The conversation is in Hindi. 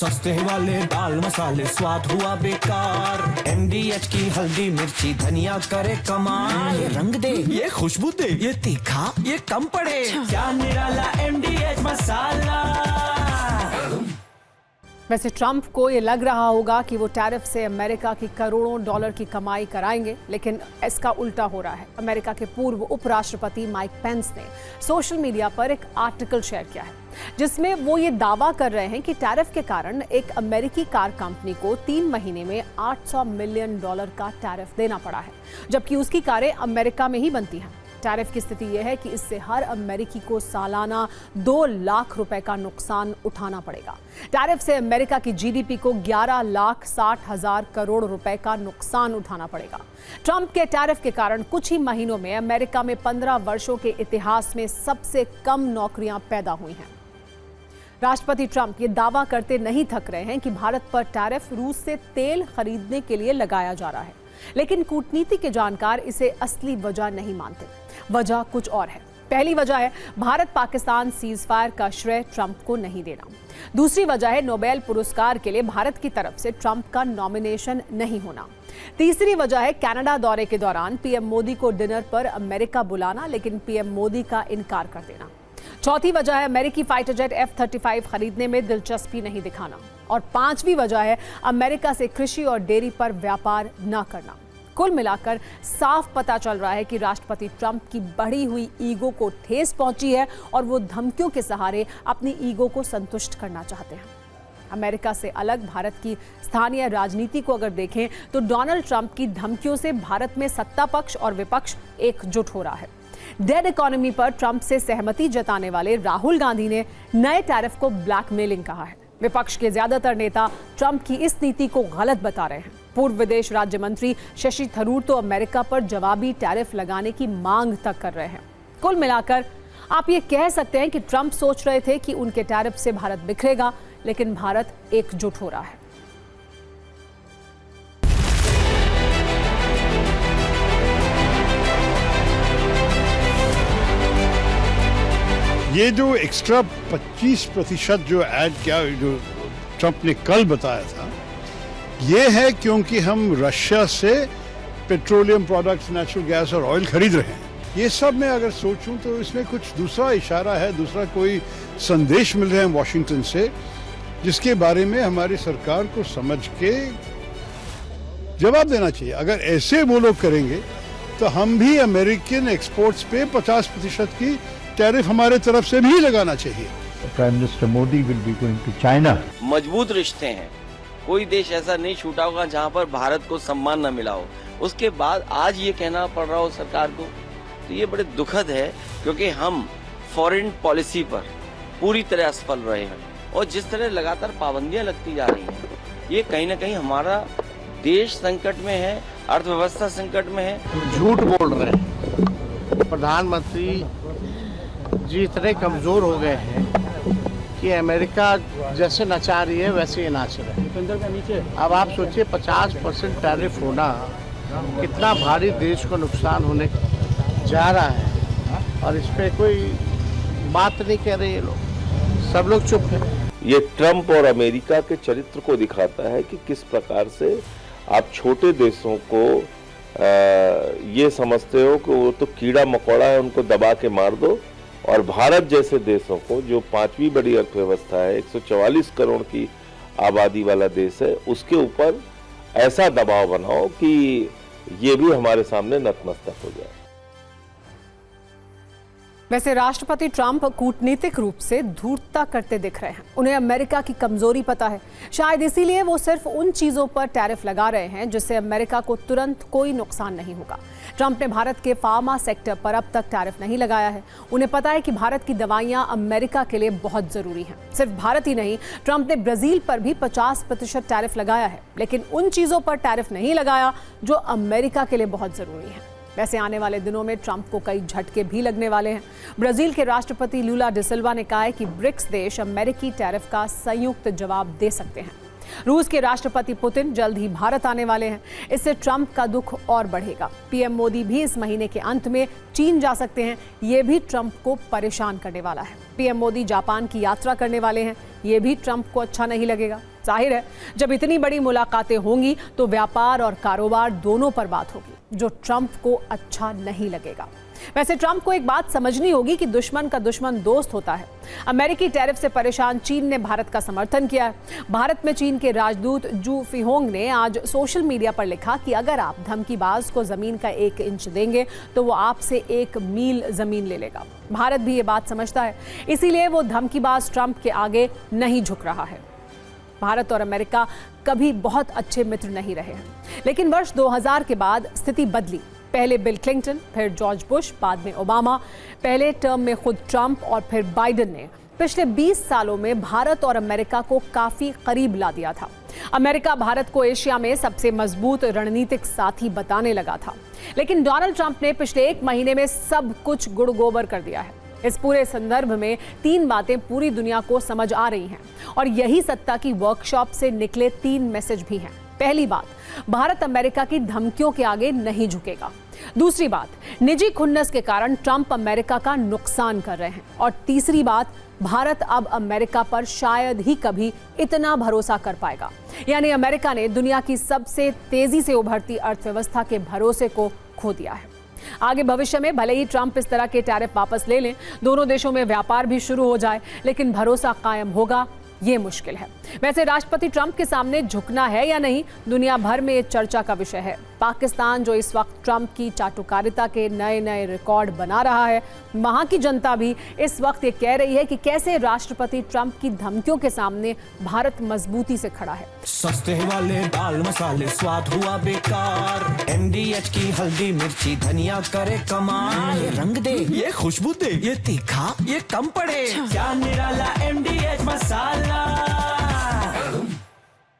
सस्ते वाले दाल मसाले स्वाद हुआ बेकार। MDH की हल्दी मिर्ची धनिया करे कमाल। ये रंग दे, ये खुशबू दे, ये तीखा, ये कम पड़े। क्या निराला MDH मसाला। वैसे ट्रंप को ये लग रहा होगा कि वो टैरिफ से अमेरिका की करोड़ों डॉलर की कमाई कराएंगे, लेकिन इसका उल्टा हो रहा है। अमेरिका के पूर्व उपराष्ट्रपति माइक पेंस ने सोशल मीडिया पर एक आर्टिकल शेयर किया है जिसमें वो ये दावा कर रहे हैं कि टैरिफ के कारण एक अमेरिकी कार कंपनी को 3 महीने में $800 मिलियन का टैरिफ देना पड़ा है, जबकि उसकी कारें अमेरिका में ही बनती हैं। टैरिफ की स्थिति यह है कि इससे हर अमेरिकी को सालाना 2 लाख रुपए का नुकसान उठाना पड़ेगा। टैरिफ से अमेरिका की जीडीपी को 11,60,000 करोड़ रुपए का नुकसान उठाना पड़ेगा। ट्रंप के टैरिफ के कारण कुछ ही महीनों में अमेरिका में 15 वर्षों के इतिहास में सबसे कम नौकरियां पैदा हुई हैं। राष्ट्रपति ट्रंप ये दावा करते नहीं थक रहे हैं कि भारत पर टैरिफ रूस से तेल खरीदने के लिए लगाया जा रहा है, लेकिन कूटनीति के जानकार इसे असली वजह नहीं मानते। वजह कुछ और है। पहली वजह है भारत पाकिस्तान सीजफायर का श्रेय ट्रंप को नहीं देना। दूसरी वजह है नोबेल पुरस्कार के लिए भारत की तरफ से ट्रंप का नॉमिनेशन नहीं होना। तीसरी वजह है कनाडा दौरे के दौरान पीएम मोदी को डिनर पर अमेरिका बुलाना, लेकिन पीएम मोदी का इनकार कर देना। चौथी वजह है अमेरिकी फाइटर जेट F-35 खरीदने में दिलचस्पी नहीं दिखाना। और पांचवी वजह है अमेरिका से कृषि और डेयरी पर व्यापार न करना। कुल मिलाकर साफ पता चल रहा है कि राष्ट्रपति ट्रंप की बढ़ी हुई ईगो को ठेस पहुंची है और वो धमकियों के सहारे अपनी ईगो को संतुष्ट करना चाहते हैं। अमेरिका से अलग भारत की स्थानीय राजनीति को अगर देखें तो डोनाल्ड ट्रंप की धमकियों से भारत में सत्ता पक्ष और विपक्ष एकजुट हो रहा है। डेड इकोनॉमी पर ट्रंप से सहमति जताने वाले राहुल गांधी ने नए टैरिफ को ब्लैकमेलिंग कहा है। विपक्ष के ज्यादातर नेता ट्रंप की इस नीति को गलत बता रहे हैं। पूर्व विदेश राज्य मंत्री शशि थरूर तो अमेरिका पर जवाबी टैरिफ लगाने की मांग तक कर रहे हैं। कुल मिलाकर आप ये कह सकते हैं कि ट्रंप सोच रहे थे कि उनके टैरिफ से भारत बिखरेगा, लेकिन भारत एकजुट हो रहा है। ये जो एक्स्ट्रा 25% जो ऐड किया, जो ट्रंप ने कल बताया था, ये है क्योंकि हम रशिया से पेट्रोलियम प्रोडक्ट्स, नेचुरल गैस और ऑयल खरीद रहे हैं। ये सब मैं अगर सोचूं तो इसमें कुछ दूसरा इशारा है, दूसरा कोई संदेश मिल रहे हैं वॉशिंगटन से, जिसके बारे में हमारी सरकार को समझ के जवाब देना चाहिए। अगर ऐसे वो लोग करेंगे तो हम भी अमेरिकन एक्सपोर्ट्स पे 50% की टैरिफ हमारे तरफ से भी लगाना चाहिए। Prime minister Modi will be going to China. मजबूत रिश्ते हैं, कोई देश ऐसा नहीं छूटा होगा जहां पर भारत को सम्मान न मिला हो। उसके बाद आज ये कहना पड़ रहा हो सरकार को, तो ये बड़े दुखद है, क्योंकि हम फॉरेन पॉलिसी पर पूरी तरह असफल रहे हैं और जिस तरह लगातार पाबंदियां लगती जा रही हैं, ये कहीं ना कहीं हमारा देश संकट में है, अर्थव्यवस्था संकट में है। झूठ बोल रहे हैं। प्रधानमंत्री जी इतने कमजोर हो गए हैं कि अमेरिका जैसे नचा रही है वैसे ही नाच रहे हैं। अब आप सोचिए 50% टैरिफ होना कितना भारी देश को नुकसान होने जा रहा है, और इस पे कोई बात नहीं कह रहे ये लोग, सब लोग चुप हैं। ये ट्रंप और अमेरिका के चरित्र को दिखाता है कि किस प्रकार से आप छोटे देशों को ये समझते हो कि वो तो कीड़ा मकोड़ा है, उनको दबा के मार दो, और भारत जैसे देशों को जो 5वीं बड़ी अर्थव्यवस्था है, 144 करोड़ की आबादी वाला देश है, उसके ऊपर ऐसा दबाव बनाओ कि ये भी हमारे सामने नतमस्तक हो जाए। वैसे राष्ट्रपति ट्रंप कूटनीतिक रूप से धूर्तता करते दिख रहे हैं। उन्हें अमेरिका की कमजोरी पता है, शायद इसीलिए वो सिर्फ उन चीजों पर टैरिफ लगा रहे हैं जिससे अमेरिका को तुरंत कोई नुकसान नहीं होगा। ट्रंप ने भारत के फार्मा सेक्टर पर अब तक टैरिफ नहीं लगाया है। उन्हें पता है कि भारत की दवाइयां अमेरिका के लिए बहुत जरूरी हैं। सिर्फ भारत ही नहीं, ट्रंप ने ब्राजील पर भी 50% टैरिफ लगाया है, लेकिन उन चीजों पर टैरिफ नहीं लगाया जो अमेरिका के लिए बहुत जरूरी है। वैसे आने वाले दिनों में ट्रंप को कई झटके भी लगने वाले हैं। ब्राजील के राष्ट्रपति लूला डिसिल्वा ने कहा है कि ब्रिक्स देश अमेरिकी टैरिफ का संयुक्त जवाब दे सकते हैं। रूस के राष्ट्रपति पुतिन जल्द ही भारत आने वाले हैं। इससे ट्रंप का दुख और बढ़ेगा। पीएम मोदी भी इस महीने के अंत में चीन जा सकते हैं। ये भी ट्रंप को परेशान करने वाला है। पीएम मोदी जापान की यात्रा करने वाले हैं। ये भी ट्रंप को अच्छा नहीं लगेगा। जाहिर है, जब इतनी बड़ी मुलाकातें होंगी तो व्यापार और कारोबार दोनों पर बात होगी, जो ट्रंप को अच्छा नहीं लगेगा। वैसे ट्रंप को एक बात समझनी होगी कि दुश्मन का दुश्मन दोस्त होता है। अमेरिकी टैरिफ से परेशान चीन ने भारत का समर्थन किया है। भारत में चीन के राजदूत जू फिहोंग ने आज सोशल मीडिया पर लिखा कि अगर आप धमकीबाज को जमीन का 1 इंच देंगे तो वो आपसे 1 मील जमीन ले लेगा। भारत भी ये बात समझता है, इसीलिए वो धमकीबाज ट्रंप के आगे नहीं झुक रहा है। भारत और अमेरिका कभी बहुत अच्छे मित्र नहीं रहे हैं, लेकिन वर्ष 2000 के बाद स्थिति बदली। पहले बिल क्लिंटन, फिर जॉर्ज बुश, बाद में ओबामा, पहले टर्म में खुद ट्रंप और फिर बाइडेन ने पिछले 20 सालों में भारत और अमेरिका को काफी करीब ला दिया था। अमेरिका भारत को एशिया में सबसे मजबूत रणनीतिक साथी बताने लगा था, लेकिन डोनाल्ड ट्रंप ने पिछले 1 महीने में सब कुछ गुड़ गोबर कर दिया है। इस पूरे संदर्भ में 3 बातें पूरी दुनिया को समझ आ रही हैं और यही सत्ता की वर्कशॉप से निकले 3 मैसेज भी हैं। पहली बात, भारत अमेरिका की धमकियों के आगे नहीं झुकेगा। दूसरी बात, निजी खुन्नस के कारण ट्रंप अमेरिका का नुकसान कर रहे हैं। और तीसरी बात, भारत अब अमेरिका पर शायद ही कभी इतना भरोसा कर पाएगा। यानी अमेरिका ने दुनिया की सबसे तेजी से उभरती अर्थव्यवस्था के भरोसे को खो दिया है। आगे भविष्य में भले ही ट्रंप इस तरह के टैरिफ वापस ले लें, दोनों देशों में व्यापार भी शुरू हो जाए, लेकिन भरोसा कायम होगा ये मुश्किल है। वैसे राष्ट्रपति ट्रंप के सामने झुकना है या नहीं, दुनिया भर में ये चर्चा का विषय है। पाकिस्तान जो इस वक्त ट्रंप की चाटुकारिता के नए नए रिकॉर्ड बना रहा है, वहां की जनता भी इस वक्त ये कह रही है कि कैसे राष्ट्रपति ट्रंप की धमकियों के सामने भारत मजबूती से खड़ा है। सस्ते वाले दाल मसाले स्वाद हुआ बेकार। MDH की हल्दी मिर्ची धनिया करे कमाल। ये रंग दे, ये खुशबू दे, ये तीखा, ये कम पड़े। क्या निराला MDH मसाला।